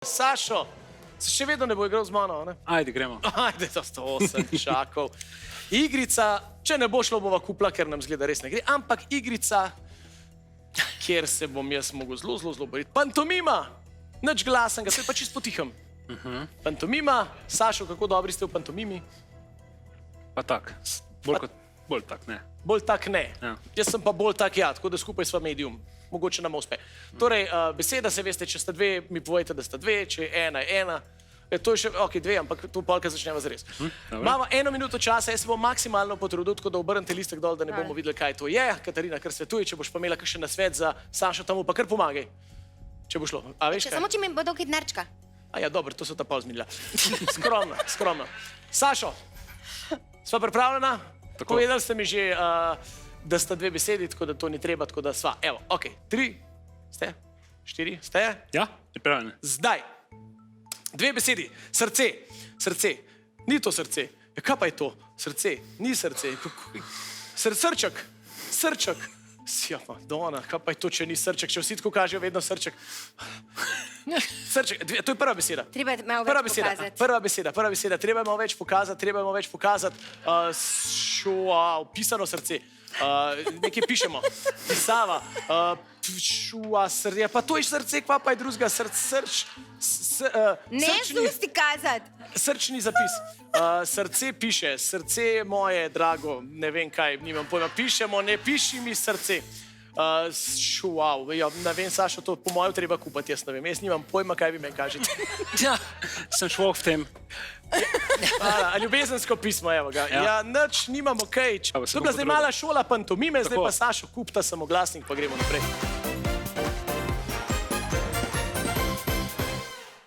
Sašo, se še vedno ne bo igral z mano, ne? Ajde, gremo. Ajde, to sem čakal. Igrica, če ne bo šlo, bova kupla, ker nam zgleda res ne gre, ampak igrica, kjer se bom jaz mogel zelo boriti. Pantomima, nič glasen, ga se pa čisto potiham. Pantomima, Sašo, kako dobri ste v pantomimi? Pa tak, bolj tak, ne. Bolj tak ne. Ja. Jaz sem pa bolj tak ja, tako da skupaj sva medium. Mogoče nam uspe. Torej, beseda se veste, če sta dve, mi povejte, da sta dve, če je ena, je ena. To je še, ok, dve, ampak to polka začneva zares. Imamo 1 minuto časa, jaz se bom maksimalno potrudil, tako da obrnite listek dol, da ne bomo videli, kaj to je. Katarina, kar svetuje, če boš pa imela kakšen nasvet za Sašo, tam pa kar pomagaj. Če bo šlo. A veš kaj? Samo če mi bo dolgi denarčka. A ja, dobro, to so ta pol zmiljala. Skromno, skromno. Sašo, sva pripravljena? Povedali ste mi že, da sta dve besedi, tako da to ni treba, tako da sva. Evo, ok, 3, ste? 4, ste? Ja, pripravljene. Zdaj, dve besedi, srce, srce, ni to srce. Ja, kaj pa je to? Srce, ni srce. Srček, srček. Ja, Madonna, kaj pa je to, če ni srček, če vsi tako kažejo vedno srček. Srček, to je prva beseda. Treba je malo več pokazati. Prva beseda, treba je malo več pokazati, pisano srce, nekaj pišemo, pisava, srce, pa to je srce, kva pa je drugega, Ne z usti kazati. Srčni zapis, srce piše, srce moje, drago, ne vem kaj, nimam pojma, pišemo, ne piši mi srce. Ne vem, Sašo, to po mojem treba kupati, jaz ne vem, jaz nimam pojma, kaj vi meni kažete. Ja, sem šel v tem. Ljubezensko pismo, evo ga. Ja, nič nimamo kaj. To je bila zdaj mala šola pantomime, zdaj pa Sašo, kup ta samoglasnik, pa gremo naprej.